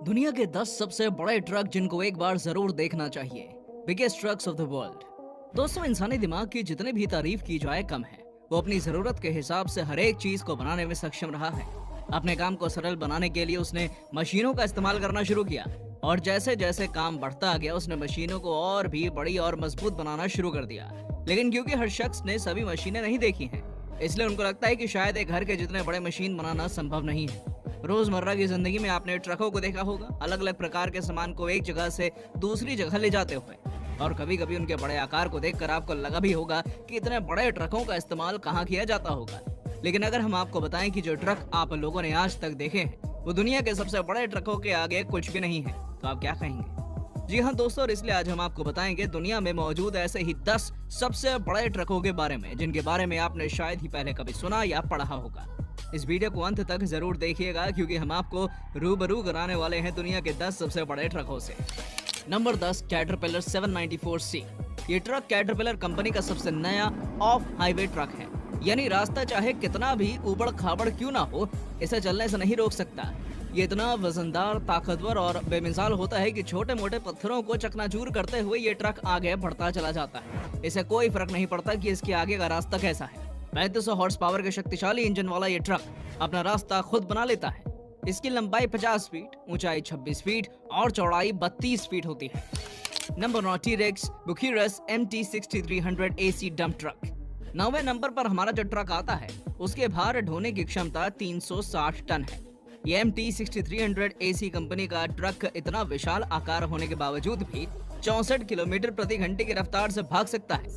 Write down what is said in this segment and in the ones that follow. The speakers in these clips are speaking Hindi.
दुनिया के 10 सबसे बड़े ट्रक जिनको एक बार जरूर देखना चाहिए। Biggest trucks of the world. दोस्तों, इंसानी दिमाग की जितनी भी तारीफ की जाए कम है। वो अपनी जरूरत के हिसाब से हर एक चीज को बनाने में सक्षम रहा है। अपने काम को सरल बनाने के लिए उसने मशीनों का इस्तेमाल करना शुरू किया और जैसे जैसे काम बढ़ता गया उसने मशीनों को और भी बड़ी और मजबूत बनाना शुरू कर दिया। लेकिन क्योंकि हर शख्स ने सभी मशीनें नहीं देखी हैं, इसलिए उनको लगता है कि शायद एक घर के जितने बड़े मशीन बनाना संभव नहीं है। रोजमर्रा की जिंदगी में आपने ट्रकों को देखा होगा, अलग अलग प्रकार के सामान को एक जगह से दूसरी जगह ले जाते हुए। और कभी कभी उनके बड़े आकार को देखकर आपको लगा भी होगा कि इतने बड़े ट्रकों का इस्तेमाल कहाँ किया जाता होगा। लेकिन अगर हम आपको बताएं कि जो ट्रक आप लोगों ने आज तक देखे हैं वो दुनिया के सबसे बड़े ट्रकों के आगे कुछ भी नहीं है, तो आप क्या कहेंगे? जी हाँ दोस्तों, और इसलिए आज हम आपको बताएंगे दुनिया में मौजूद ऐसे ही 10 सबसे बड़े ट्रकों के बारे में जिनके बारे में आपने शायद ही पहले कभी सुना या पढ़ा होगा। इस वीडियो को अंत तक जरूर देखिएगा क्योंकि हम आपको रूबरू कराने वाले हैं दुनिया के 10 सबसे बड़े ट्रकों से। Number 10, caterpillar 794C। ये ट्रक कैटरपिलर कंपनी का सबसे नया ऑफ हाईवे ट्रक है। यानी रास्ता चाहे कितना भी उबड़ खाबड़ क्यों ना हो, इसे चलने से नहीं रोक सकता। ये इतना वजनदार, ताकतवर और बेमिसाल होता है कि छोटे मोटे पत्थरों को चकनाचूर करते हुए ये ट्रक आगे बढ़ता चला जाता है। इसे कोई फर्क नहीं पड़ता कि इसके आगे का रास्ता कैसा है। 3500 हॉर्स पावर के शक्तिशाली इंजन वाला ये ट्रक अपना रास्ता खुद बना लेता है। इसकी लंबाई 50 फीट, ऊंचाई 26 फीट और चौड़ाई 32 फीट होती है। Number 9, T Rex Bucyrus MT6300 AC dump truck. 9वें नंबर पर हमारा जो ट्रक आता है उसके भार ढोने की क्षमता 360 टन है। ये MT6300 AC कंपनी का ट्रक इतना विशाल आकार होने के बावजूद भी 64 किलोमीटर प्रति घंटे की रफ्तार से भाग सकता है,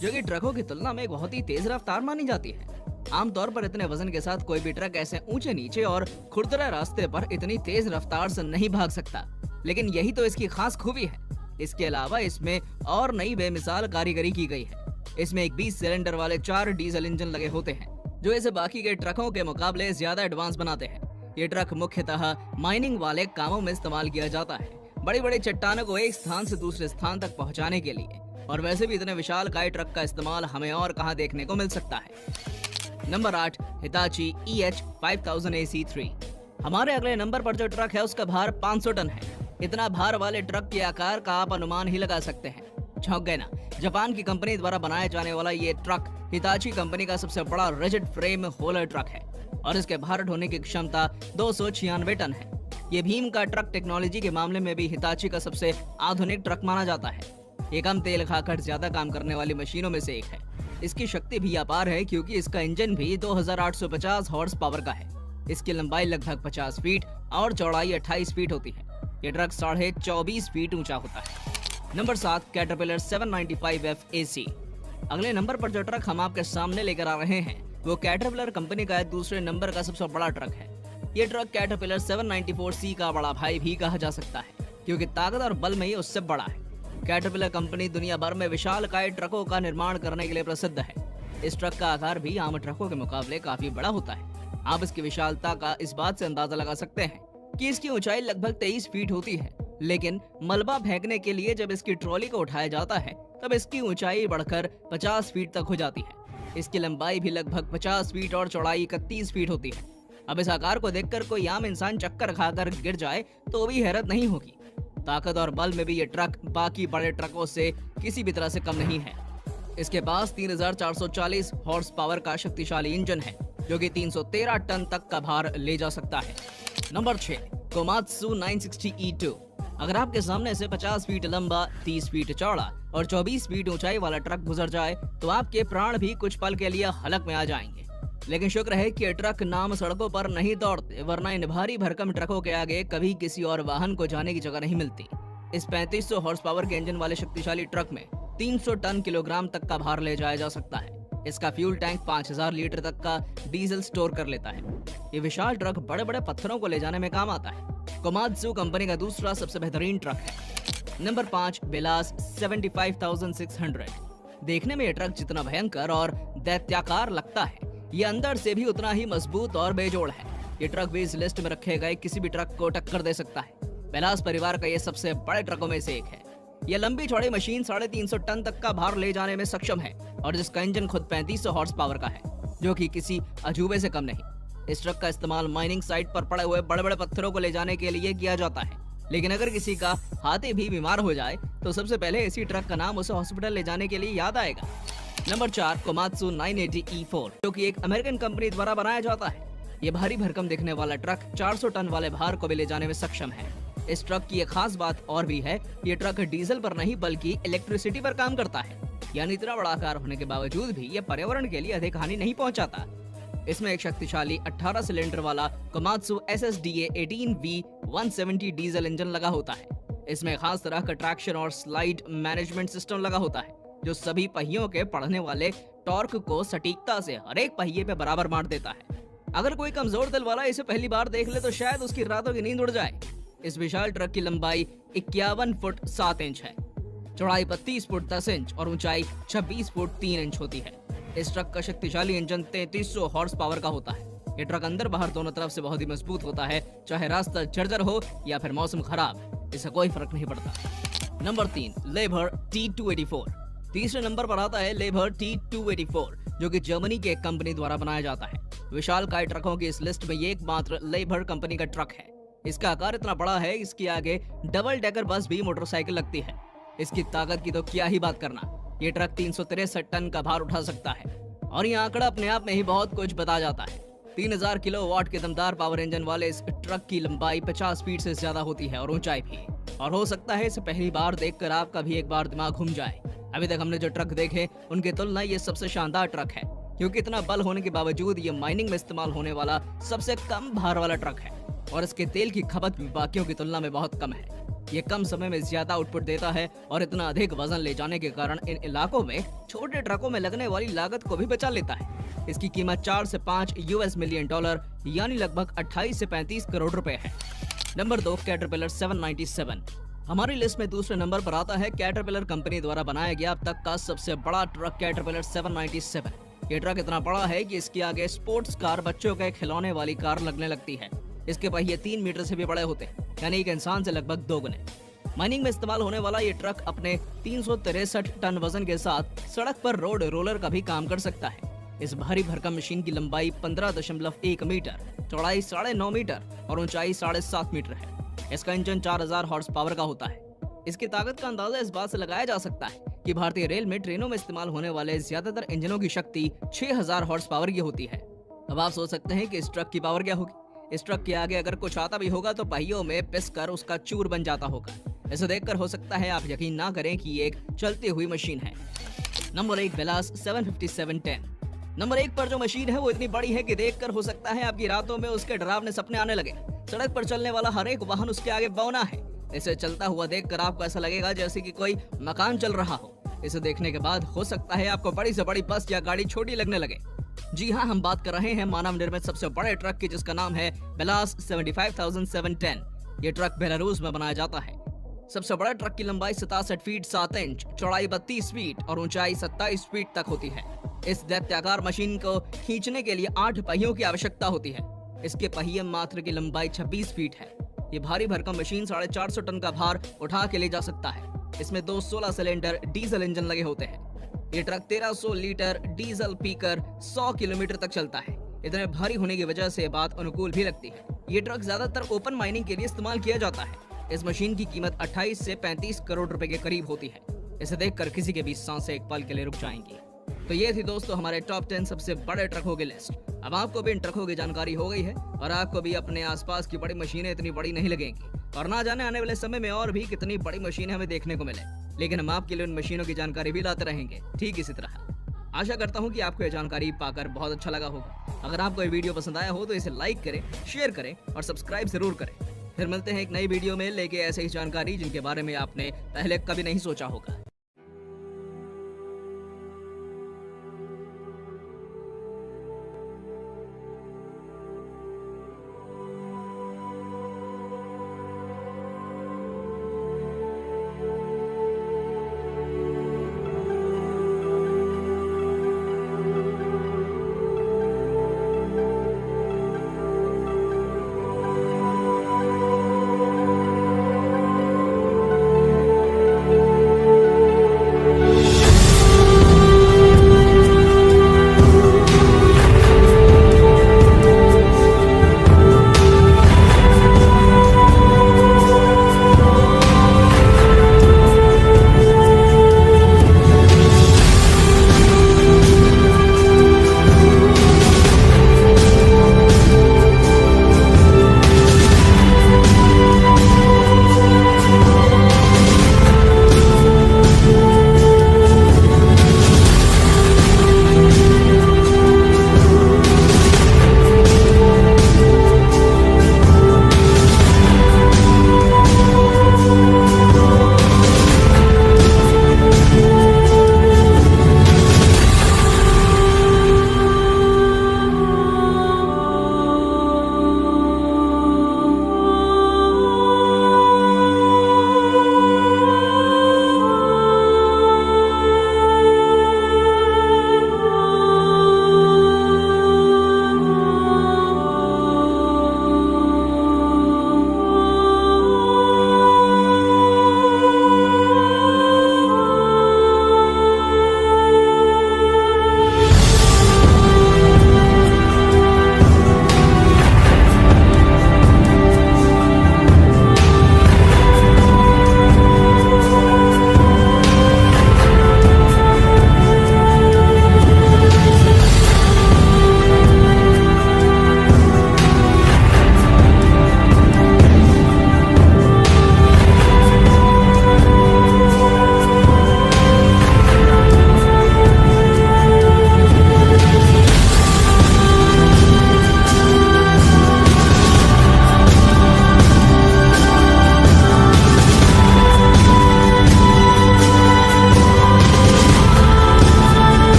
जो कि ट्रकों की तुलना में बहुत ही तेज रफ्तार मानी जाती है। आमतौर पर इतने वजन के साथ कोई भी ट्रक ऐसे ऊंचे नीचे और खुरदरे रास्ते पर इतनी तेज रफ्तार से नहीं भाग सकता, लेकिन यही तो इसकी खास खूबी है। इसके अलावा इसमें और नई बेमिसाल कारीगरी की गई है। इसमें एक 20 सिलेंडर वाले 4 डीजल इंजन लगे होते हैं, जो इसे बाकी के ट्रकों के मुकाबले ज्यादा एडवांस बनाते हैं। ये ट्रक मुख्यतः माइनिंग वाले कामों में इस्तेमाल किया जाता है, बड़ी बड़ी चट्टानों को एक स्थान से दूसरे स्थान तक पहुंचाने के लिए। और वैसे भी इतने विशालकाय ट्रक का इस्तेमाल हमें और कहां देखने को मिल सकता है। Number 8, Hitachi EH5000 AC3। हमारे अगले नंबर पर जो ट्रक है उसका भार 500 टन है। इतना भार वाले ट्रक के आकार का आप अनुमान ही लगा सकते हैं। चौंक गए ना? जापान की कंपनी द्वारा बनाया जाने वाला ये ट्रक हिताची कंपनी का सबसे बड़ा रिजिड फ्रेम होलर ट्रक है और इसके भार ढोने की क्षमता 296 टन है। ये भीम का ट्रक टेक्नोलॉजी के मामले में भी हिताची का सबसे आधुनिक ट्रक माना जाता है। ये कम तेल खाकर ज्यादा काम करने वाली मशीनों में से एक है। इसकी शक्ति भी अपार है क्योंकि इसका इंजन भी 2850 हॉर्स पावर का है। इसकी लंबाई लगभग 50 फीट और चौड़ाई 28 फीट होती है। ये ट्रक 24.5 फीट ऊंचा होता है। Number 7, caterpillar 795F AC। अगले नंबर पर जो ट्रक हम आपके सामने लेकर आ रहे हैं वो कैटरपिलर कंपनी का दूसरे नंबर का सबसे बड़ा ट्रक है। ये ट्रक कैटरपिलर 794C का बड़ा भाई भी कहा जा सकता है क्योंकि ताकत और बल में ये उससे बड़ा है। कैटरपिलर कंपनी दुनिया भर में विशालकाय ट्रकों का निर्माण करने के लिए प्रसिद्ध है। इस ट्रक का आकार भी आम ट्रकों के मुकाबले काफी बड़ा होता है। आप इसकी विशालता का इस बात से अंदाजा लगा सकते हैं कि इसकी ऊंचाई लगभग 23 फीट होती है, लेकिन मलबा फेंकने के लिए जब इसकी ट्रॉली को उठाया जाता है तब इसकी ऊंचाई बढ़कर 50 फीट तक हो जाती है। इसकी लंबाई भी लगभग 50 फीट और चौड़ाई 31 फीट होती है। अब इस आकार को देखकर कोई आम इंसान चक्कर खाकर गिर जाए तो भी हैरत नहीं होगी। ताकत और बल में भी ये ट्रक बाकी बड़े ट्रकों से किसी भी तरह से कम नहीं है। इसके पास 3440 हॉर्स पावर का शक्तिशाली इंजन है जो कि 313 टन तक का भार ले जा सकता है। Number 6, Komatsu 960E2। अगर आपके सामने से 50 फीट लंबा, 30 फीट चौड़ा और 24 फीट ऊंचाई वाला ट्रक गुजर जाए तो आपके प्राण भी कुछ पल के लिए हलक में आ जाएंगे। लेकिन शुक्र है कि ट्रक नाम सड़कों पर नहीं दौड़ते, वरना इन भारी भरकम ट्रकों के आगे कभी किसी और वाहन को जाने की जगह नहीं मिलती। इस 3500 हॉर्स पावर के इंजन वाले शक्तिशाली ट्रक में 300 टन किलोग्राम तक का भार ले जाया जा सकता है। इसका फ्यूल टैंक 5000 लीटर तक का डीजल स्टोर कर लेता है। ये विशाल ट्रक बड़े बड़े पत्थरों को ले जाने में काम आता है। कोमात्सु कंपनी का दूसरा सबसे बेहतरीन ट्रक है। नंबर 5, बेलास 75600। देखने में ये ट्रक जितना भयंकर और दैत्याकार लगता है, ये अंदर से भी उतना ही मजबूत और बेजोड़ है। ये ट्रक भी इस लिस्ट में रखे गए किसी भी ट्रक को टक्कर दे सकता है। बेलास परिवार का ये सबसे बड़े ट्रकों में से एक है। यह लंबी चौड़ी मशीन 350 टन तक का भार ले जाने में सक्षम है और जिसका इंजन खुद 3500 हॉर्स पावर का है, जो कि किसी अजूबे से कम नहीं। इस ट्रक का इस्तेमाल माइनिंग साइट पर पड़े हुए बड़े बड़े पत्थरों को ले जाने के लिए किया जाता है। लेकिन अगर किसी का हाथी भी बीमार हो जाए तो सबसे पहले इसी ट्रक का नाम उसे हॉस्पिटल ले जाने के लिए याद आएगा। नंबर 4, कोमात्सु 980E4, जो कि एक अमेरिकन कंपनी द्वारा बनाया जाता है। ये भारी भरकम दिखने वाला ट्रक 400 टन वाले भार को भी ले जाने में सक्षम है। इस ट्रक की एक खास बात और भी है, ये ट्रक डीजल पर नहीं बल्कि इलेक्ट्रिसिटी पर काम करता है। यानी इतना बड़ा आकार होने के बावजूद भी ये पर्यावरण के लिए अधिक हानि नहीं पहुंचाता। इसमें एक शक्तिशाली 18 सिलेंडर वाला Komatsu SSDA 18V170 diesel engine लगा होता है। इसमें खास तरह का ट्रैक्शन और स्लाइड मैनेजमेंट सिस्टम लगा होता है, जो सभी पहियों के पढ़ने वाले टॉर्क को सटीकता से हर एक पहिए पे बराबर बांट देता है। अगर कोई कमजोर दिल वाला इसे पहली बार देख ले तो शायद उसकी रातों की नींद उड़ जाए। इस विशाल ट्रक की लंबाई 51 फुट 7 इंच है, चौड़ाई 32 फुट 10 इंच और ऊंचाई 26 फुट 3 इंच होती है। इस ट्रक का शक्तिशाली इंजन 3300 हॉर्स पावर का होता है। ये ट्रक अंदर बाहर दोनों तरफ से बहुत ही मजबूत होता है, चाहे रास्ता जर्जर हो या फिर मौसम खराब, इससे कोई फर्क नहीं पड़ता। Number 3, labour T284। तीसरे नंबर पर आता है लेबर T284, जो कि जर्मनी की एक कंपनी द्वारा बनाया जाता है। विशालकाय ट्रकों की इस लिस्ट में ये एकमात्र लेबर कंपनी का ट्रक है। इसका आकार इतना बड़ा है, इसके आगे डबल डेकर बस भी मोटरसाइकिल लगती है। इसकी ताकत की तो क्या ही बात करना। ये ट्रक 363 टन का भार उठा सकता है और ये आंकड़ा अपने आप में ही बहुत कुछ बता जाता है। 3000 किलोवाट के दमदार पावर इंजन वाले इस ट्रक की लंबाई 50 फीट से ज्यादा होती है और ऊंचाई भी। और हो सकता है इसे पहली बार देखकर आपका भी एक बार दिमाग घूम जाए। अभी तक हमने जो ट्रक देखे उनकी तुलना ये सबसे शानदार ट्रक है, क्योंकि इतना बल होने के बावजूद ये माइनिंग में इस्तेमाल होने वाला सबसे कम भार वाला ट्रक है और इसके तेल की खपत भी बाकियों की तुलना में बहुत कम है। ये कम समय में ज्यादा आउटपुट देता है और इतना अधिक वजन ले जाने के कारण इन इलाकों में छोटे ट्रकों में लगने वाली लागत को भी बचा लेता है। इसकी कीमत 4 से 5 US मिलियन डॉलर यानी लगभग 28 से 35 करोड़ रुपए है। Number 2, caterpillar 797। हमारी लिस्ट में दूसरे नंबर पर आता है कैटरपिलर कंपनी द्वारा बनाया गया अब तक का सबसे बड़ा ट्रक कैटरपिलर 797। ये ट्रक इतना बड़ा है कि इसके आगे स्पोर्ट्स कार, बच्चों के खिलौने वाली कार लगने लगती है। इसके पहिए 3 मीटर से भी बड़े होते हैं, यानी एक इंसान से लगभग 2 गुने। माइनिंग में इस्तेमाल होने वाला ये ट्रक अपने 363 टन वजन के साथ सड़क पर रोड रोलर का भी काम कर सकता है। इस भारी भरकम मशीन की लंबाई 15.1 मीटर, चौड़ाई 9.5 मीटर और ऊंचाई 7.5 मीटर है। इसका इंजन 4000 हॉर्स पावर का होता है। इसकी ताकत का अंदाजा इस बात से लगाया जा सकता है कि भारतीय रेल में ट्रेनों में इस्तेमाल होने वाले ज्यादातर इंजनों की शक्ति 6000 हॉर्स पावर की होती है। अब आप सोच सकते हैं कि इस ट्रक की पावर क्या होगी। इस ट्रक के आगे अगर कुछ आता भी होगा तो पहियों में पिसकर उसका चूर बन जाता होगा। इसे देखकर हो सकता है आप यकीन ना करें कि ये एक चलती हुई मशीन है। नंबर 1, बेलास 75710। नंबर 1 पर जो मशीन है वो इतनी बड़ी है कि देखकर हो सकता है आपकी रातों में उसके डरावने सपने आने लगे। सड़क पर चलने वाला हर एक वाहन उसके आगे बौना है। इसे चलता हुआ देखकर आपको ऐसा लगेगा जैसे कि कोई मकान चल रहा हो। इसे देखने के बाद हो सकता है आपको बड़ी से बड़ी बस या गाड़ी छोटी लगने लगे। जी हाँ, हम बात कर रहे हैं मानव निर्मित सबसे बड़े ट्रक की, जिसका नाम है बेलास 75710। ये ट्रक बेलारूस में बनाया जाता है। सबसे बड़ा ट्रक की लंबाई 67 फीट 7 इंच, चौड़ाई 32 फीट और ऊंचाई 27 फीट तक होती है। इस दैत्याकार मशीन को खींचने के लिए 8 पहियों की आवश्यकता होती है। इसके पहिए मात्र की लंबाई 26 फीट है। ये भारी भरकम मशीन 450 टन का भार उठा के ले जा सकता है। इसमें 2 16 सिलेंडर डीजल इंजन लगे होते हैं। ये ट्रक 1300 लीटर डीजल पीकर 100 किलोमीटर तक चलता है। इतने भारी होने की वजह से बात अनुकूल भी लगती है। ये ट्रक ज्यादातर ओपन माइनिंग के लिए इस्तेमाल किया जाता है। इस मशीन की कीमत 28 से 35 करोड़ रुपए के करीब होती है। इसे देखकर किसी के भी सांसें एक पल के लिए रुक जाएंगी। तो ये थी दोस्तों हमारे टॉप 10 सबसे बड़े ट्रकों की लिस्ट। अब आपको भी इन ट्रकों की जानकारी हो गई है और आपको भी अपने आसपास की बड़ी मशीनें इतनी बड़ी नहीं लगेंगी और ना जाने आने वाले समय में और भी कितनी बड़ी मशीनें हमें देखने को मिले। लेकिन हम आपके लिए उन मशीनों की जानकारी भी लाते रहेंगे ठीक इसी तरह। आशा करता हूँ कि आपको ये जानकारी पाकर बहुत अच्छा लगा होगा। अगर आपको ये वीडियो पसंद आया हो तो इसे लाइक करें, शेयर करें और सब्सक्राइब जरूर करें। फिर मिलते हैं एक नई वीडियो में लेके ऐसे ही जानकारी जिनके बारे में आपने पहले कभी नहीं सोचा होगा।